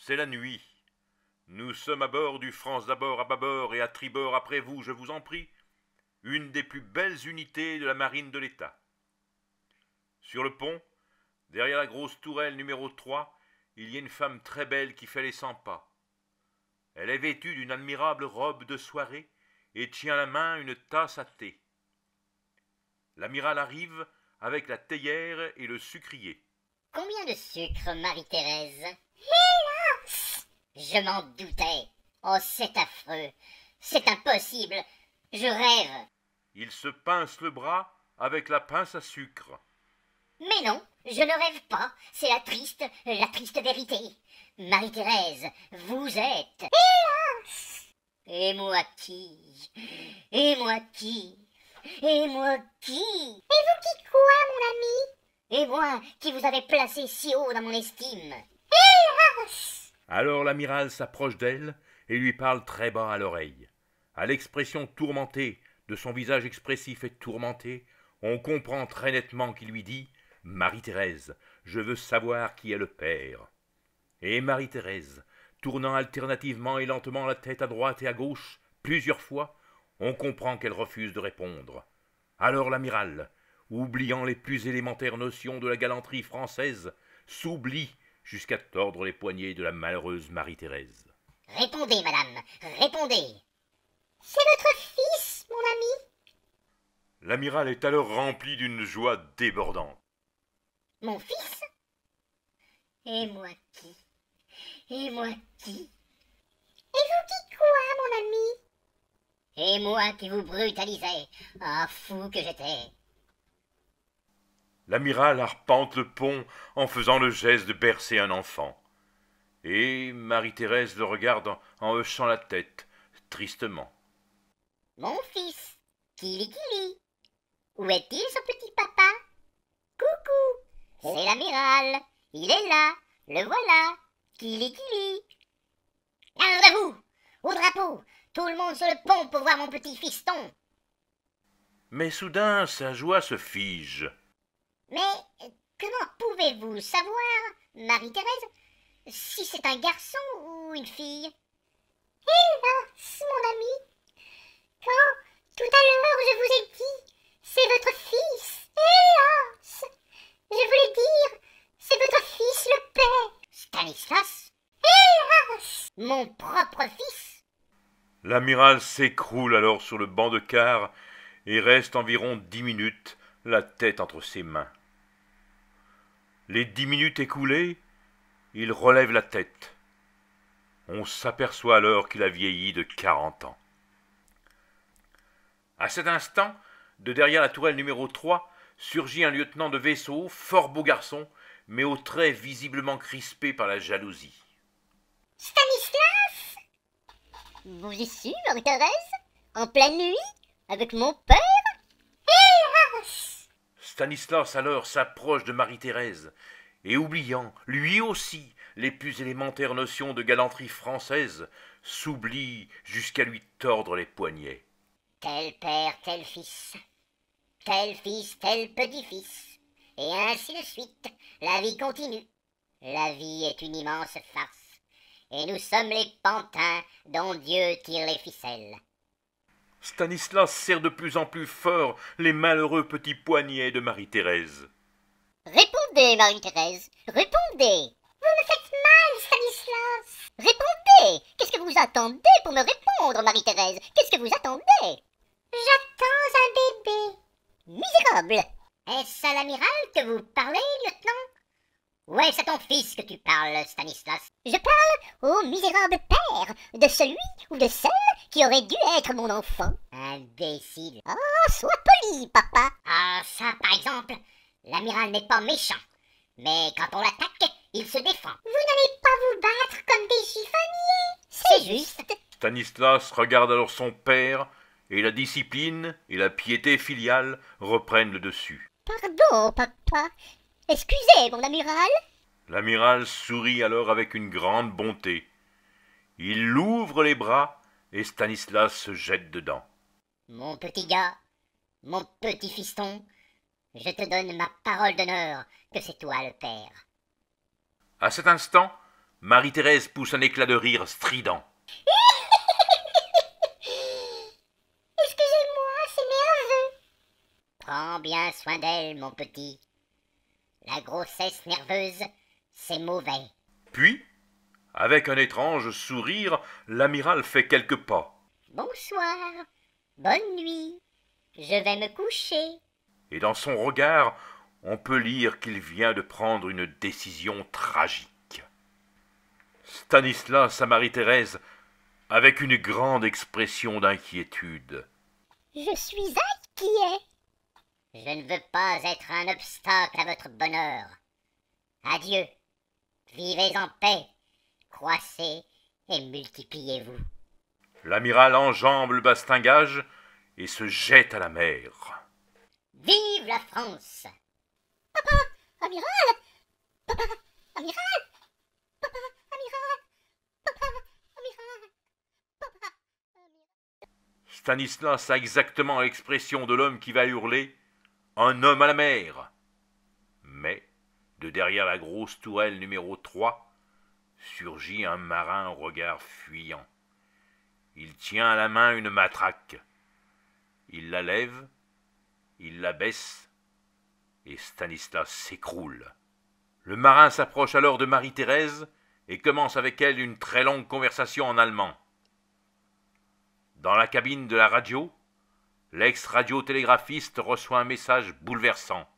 C'est la nuit. Nous sommes à bord du France d'abord à bâbord et à tribord après vous, je vous en prie, une des plus belles unités de la marine de l'État. Sur le pont, derrière la grosse tourelle numéro 3, il y a une femme très belle qui fait les 100 pas. Elle est vêtue d'une admirable robe de soirée et tient à la main une tasse à thé. L'amiral arrive avec la théière et le sucrier. Combien de sucre, Marie-Thérèse? Je m'en doutais. Oh, c'est affreux. C'est impossible. Je rêve. Il se pince le bras avec la pince à sucre. Mais non, je ne rêve pas. C'est la triste vérité. Marie-Thérèse, vous êtes... Hélas! Et moi qui? Et moi qui? Et moi qui? Et vous qui quoi, mon ami? Et moi qui vous avez placé si haut dans mon estime? Hélas! Alors l'amiral s'approche d'elle et lui parle très bas à l'oreille. À l'expression tourmentée de son visage expressif et tourmenté, on comprend très nettement qu'il lui dit « Marie-Thérèse, je veux savoir qui est le père. » Et Marie-Thérèse, tournant alternativement et lentement la tête à droite et à gauche, plusieurs fois, on comprend qu'elle refuse de répondre. Alors l'amiral, oubliant les plus élémentaires notions de la galanterie française, s'oublie jusqu'à tordre les poignets de la malheureuse Marie-Thérèse. Répondez, madame, répondez. C'est votre fils, mon ami. L'amiral est alors rempli d'une joie débordante. Mon fils? Et moi qui? Et moi qui? Et vous qui quoi, mon ami? Et moi qui vous brutalisais, ah fou que j'étais. L'amiral arpente le pont en faisant le geste de bercer un enfant. Et Marie-Thérèse le regarde en hochant la tête, tristement. Mon fils, Kili Kili, où est-il son petit papa? Coucou, c'est l'amiral, il est là, le voilà, Kili Kili. Garde à vous, au drapeau, tout le monde sur le pont pour voir mon petit fiston. Mais soudain sa joie se fige. Mais comment pouvez-vous savoir, Marie-Thérèse, si c'est un garçon ou une fille? Hélas, mon ami, quand tout à l'heure je vous ai dit, c'est votre fils, hélas, je voulais dire, c'est votre fils le père. Stanislas? Hélas, mon propre fils. L'amiral s'écroule alors sur le banc de quart et reste environ 10 minutes, la tête entre ses mains. Les 10 minutes écoulées, il relève la tête. On s'aperçoit alors qu'il a vieilli de 40 ans. À cet instant, de derrière la tourelle numéro 3, surgit un lieutenant de vaisseau, fort beau garçon, mais aux traits visiblement crispés par la jalousie. Stanislas? Vous y suis, Marie-Thérèse? En pleine nuit? Avec mon père? Hélas! Stanislas alors s'approche de Marie-Thérèse, et oubliant, lui aussi, les plus élémentaires notions de galanterie française, s'oublie jusqu'à lui tordre les poignets. Tel père, tel fils, tel petit-fils, et ainsi de suite, la vie continue. La vie est une immense farce, et nous sommes les pantins dont Dieu tire les ficelles. Stanislas serre de plus en plus fort les malheureux petits poignets de Marie-Thérèse. Répondez, Marie-Thérèse, répondez. Vous me faites mal, Stanislas. Répondez. Qu'est-ce que vous attendez pour me répondre, Marie-Thérèse? Qu'est-ce que vous attendez? J'attends un bébé. Misérable. Est-ce à l'amiral que vous parlez, lieutenant? Ou est-ce à ton fils que tu parles, Stanislas? Je parle au misérable père de celui ou de celle qui aurait dû être mon enfant. Imbécile. Oh, sois poli, papa. Ah, ça, par exemple, l'amiral n'est pas méchant. Mais quand on l'attaque, il se défend. Vous n'allez pas vous battre comme des chiffonniers. C'est juste. Stanislas regarde alors son père, et la discipline et la piété filiale reprennent le dessus. Pardon, papa. Excusez, mon amiral. L'amiral sourit alors avec une grande bonté. Il ouvre les bras et Stanislas se jette dedans. Mon petit gars, mon petit fiston, je te donne ma parole d'honneur que c'est toi le père. À cet instant, Marie-Thérèse pousse un éclat de rire strident. Excusez-moi, c'est nerveux. Prends bien soin d'elle, mon petit. La grossesse nerveuse, c'est mauvais. Puis, avec un étrange sourire, l'amiral fait quelques pas. Bonsoir, bonne nuit, je vais me coucher. Et dans son regard, on peut lire qu'il vient de prendre une décision tragique. Stanislas à Marie-Thérèse, avec une grande expression d'inquiétude. Je suis inquiet. Je ne veux pas être un obstacle à votre bonheur. Adieu. Vivez en paix. Croissez et multipliez-vous. L'amiral enjambe le bastingage et se jette à la mer. Vive la France! Amiral! Papa! Amiral! Papa! Amiral! Papa! Amiral! Papa! Stanislas a exactement l'expression de l'homme qui va hurler « Un homme à la mer !» Mais, de derrière la grosse tourelle numéro 3, surgit un marin au regard fuyant. Il tient à la main une matraque. Il la lève, il la baisse, et Stanislas s'écroule. Le marin s'approche alors de Marie-Thérèse et commence avec elle une très longue conversation en allemand. Dans la cabine de la radio, l'ex-radiotélégraphiste reçoit un message bouleversant.